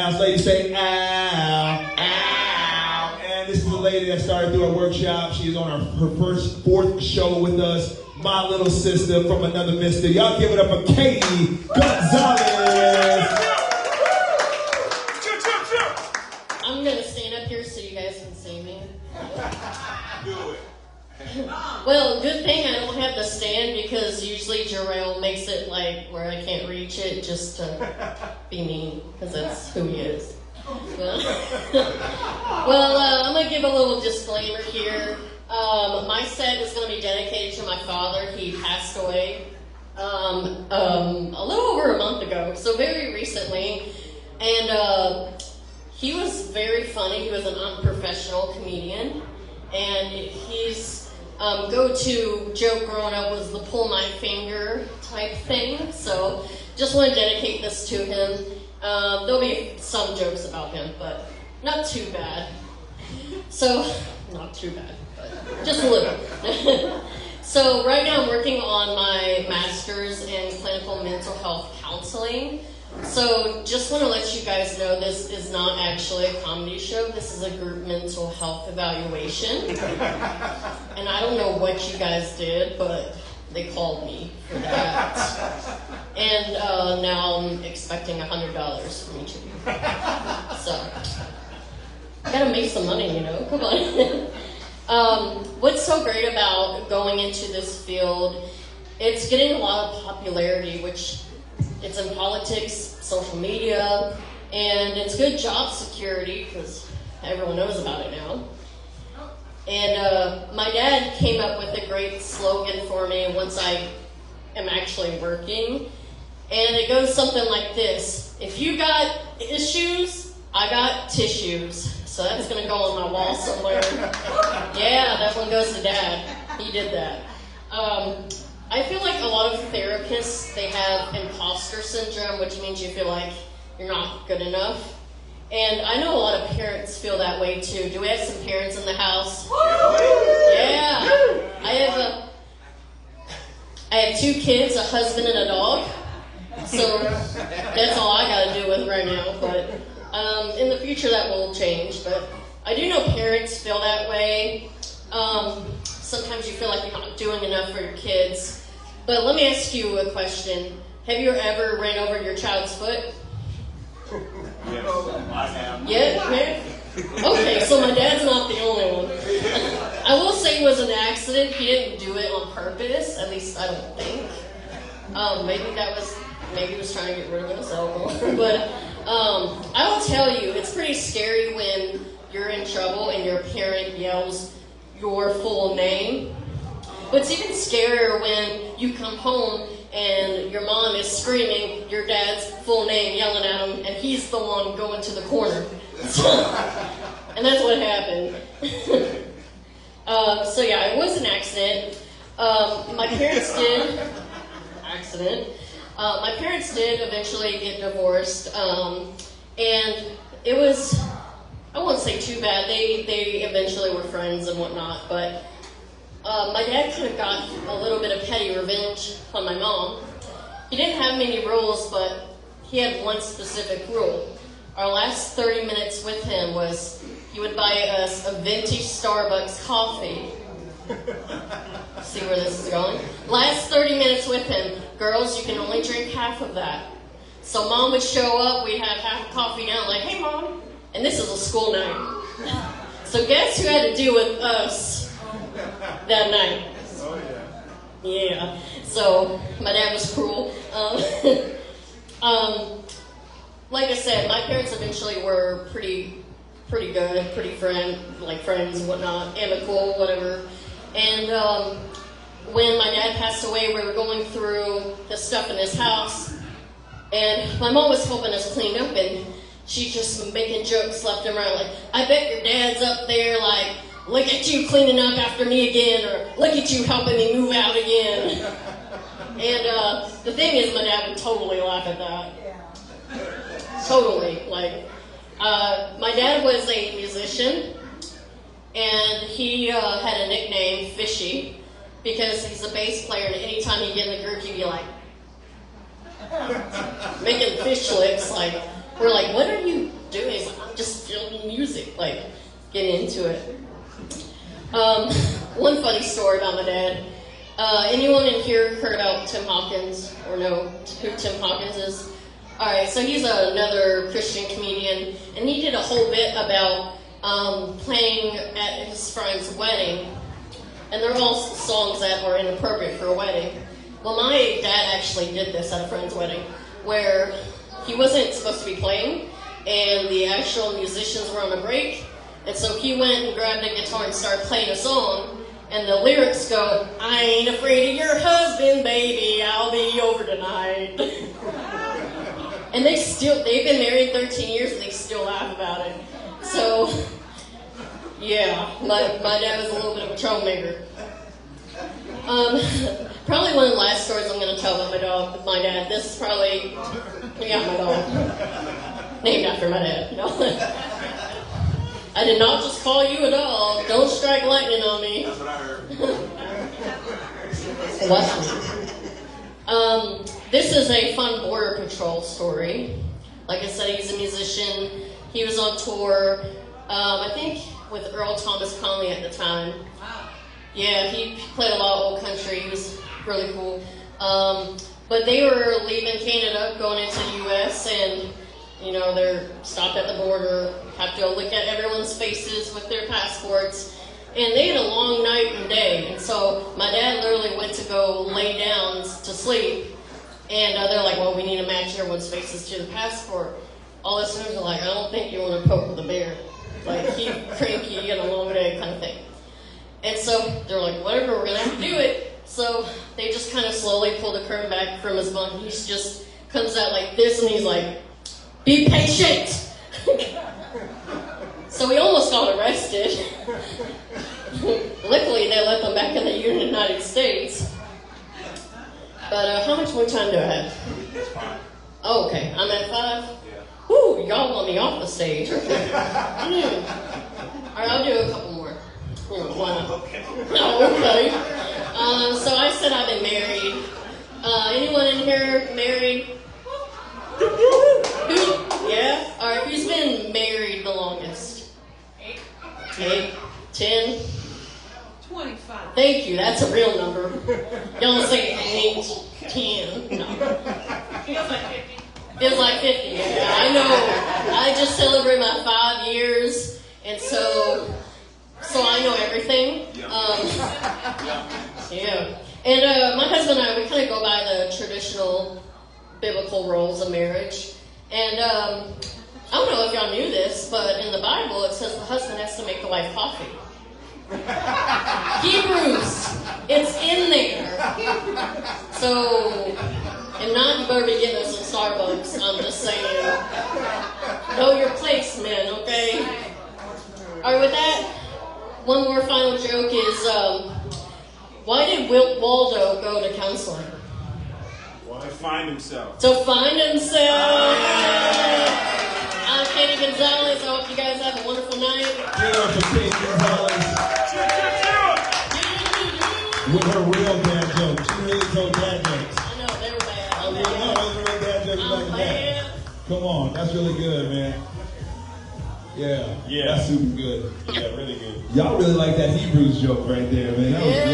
Ladies say ow, ow. And this is a lady that started through our workshop. She's on her fourth show with us. My little sister from another mister. Y'all give it up for Katie Gonzalez. I'm gonna stand up here so you guys can see me. Do it. Well, good thing I don't have the stand because usually Jarrell makes it like where I can't reach it just to be mean because that's who he is. Well, I'm going to give a little disclaimer here. My set is going to be dedicated to my father. He passed away a little over a month ago, so very recently. And he was very funny. He was an unprofessional comedian. And his go-to joke growing up was the pull my finger type thing. So just want to dedicate this to him. There'll be some jokes about him, but not too bad. So, not too bad, but just a little. So right now I'm working on my master's in clinical mental health counseling. So just want to let you guys know this is not actually a comedy show. This is a group mental health evaluation. And I don't know what you guys did, but they called me for that. And now I'm expecting $100 from each of you. So, I gotta make some money, you know, come on. What's so great about going into this field, it's getting a lot of popularity, which it's in politics, social media, and it's good job security because everyone knows about it now. And my dad came up with a great slogan for me once I am actually working. And it goes something like this: if you got issues, I got tissues. So that's going to go on my wall somewhere. Yeah, that one goes to Dad. He did that. I feel like a lot of therapists, they have imposter syndrome, which means you feel like you're not good enough. And I know a lot of parents feel that way too. Do we have some parents in the house? Yeah. I have 2 kids, a husband and a dog. So that's all I got to deal with right now. But in the future that will change. But I do know parents feel that way. Sometimes you feel like you're not doing enough for your kids. But let me ask you a question. Have you ever ran over your child's foot? Yes, I have. Yeah? Okay, so my dad's not the only one. I will say it was an accident. He didn't do it on purpose. At least I don't think. Maybe he was trying to get rid of his elbow. But I will tell you, it's pretty scary when you're in trouble and your parent yells your full name. But it's even scarier when you come home and your mom is screaming your dad's full name, yelling at him, and he's the one going to the corner. And that's what happened. So yeah, it was an accident. My parents did eventually get divorced, and it was, I won't say too bad. They eventually were friends and whatnot, but my dad kind of got a little bit of petty revenge on my mom. He didn't have many rules, but he had one specific rule. Our last 30 minutes with him was he would buy us a vintage Starbucks coffee. See where this is going? Last 30 minutes with him. Girls, you can only drink half of that. So Mom would show up, we'd have half a coffee down, like, hey Mom. And this is a school night. So guess who had to deal with us that night? Oh, yeah. Yeah. So my dad was cruel. Like I said, my parents eventually were pretty good, friends and whatnot, amicable, whatever. And when my dad passed away, we were going through the stuff in his house, and my mom was helping us clean up, and she's just making jokes left and right, like, I bet your dad's up there, like, look at you cleaning up after me again, or look at you helping me move out again. And the thing is, my dad would totally laugh at that. Totally. Like, my dad was a musician, and he had a nickname, Fishy, because he's a bass player, and anytime he'd get in the group, he'd be like, making fish lips, like, we're like, what are you doing? He's like, I'm just filming music, like, getting into it. One funny story about my dad. Anyone in here heard about Tim Hawkins or know who Tim Hawkins is? Alright, so he's another Christian comedian, and he did a whole bit about playing at his friend's wedding, and they're all songs that are inappropriate for a wedding. Well, my dad actually did this at a friend's wedding, where he wasn't supposed to be playing, and the actual musicians were on a break, and so he went and grabbed a guitar and started playing a song, and the lyrics go, I ain't afraid of your husband, baby, I'll be over tonight. And they've been married 13 years and they still laugh about it. So, yeah, my dad was a little bit of a troublemaker. Probably one of the last stories I'm going to tell about my dad. This is probably, yeah, my dog. Named after my dad. No. I did not just call you a dog. Don't strike lightning on me. That's what I heard. What? This is a fun Border Patrol story. Like I said, he's a musician. He was on tour, I think, with Earl Thomas Conley at the time. Yeah, he played a lot of old country. He was really cool. But they were leaving Canada, going into the U.S., and, you know, they're stopped at the border, have to look at everyone's faces with their passports. And they had a long night and day. And so my dad literally went to go lay down to sleep. And they're like, well, we need to match everyone's faces to the passport. All the listeners are like, I don't think you want to poke with a bear. Like, he's cranky, you got a long day kind of thing. And so they're like, whatever, we're going to have to do it. So they just kind of slowly pull the curtain back from his bunk. He just comes out like this, and he's like, be patient. So we almost got arrested. Luckily, they let them back in the United States. But how much more time do I have? It's fine. Oh, okay. I'm at 5? Yeah. Woo, y'all want me off the stage. Okay. All right, I'll do a couple more. Why not? Okay. Oh, okay. So I said I've been married. Anyone in here married? Yeah? All right, who's been married the longest? 8? 10? 25. Thank you, that's a real number. Y'all say 8, 10. No. Feels like 50. Feels like 50, yeah. I know. I just celebrated my 5 years, and so I know everything. Yeah. And my husband and I, we kind of go by the traditional biblical roles of marriage. And I don't know if y'all knew this, but in the Bible it says the husband has to make the wife coffee. Hebrews, it's in there. So, if not, you better be getting us some Starbucks. I'm just saying. Know your place, man, okay? Alright, with that, one more final joke is, why did Waldo go to counseling? To find himself. To find himself! I'm Katie Gonzalez. I hope you guys have a wonderful night. Give it up for Katie Gonzalez with her real dad jokes. She really told dad jokes. I know, they were bad. I mean, no, those are real dad jokes like that. bad. Come on, that's really good, man. Yeah, Yeah. that's super good. Yeah, really good. Y'all really like that Hebrews joke right there, man. That was Yeah.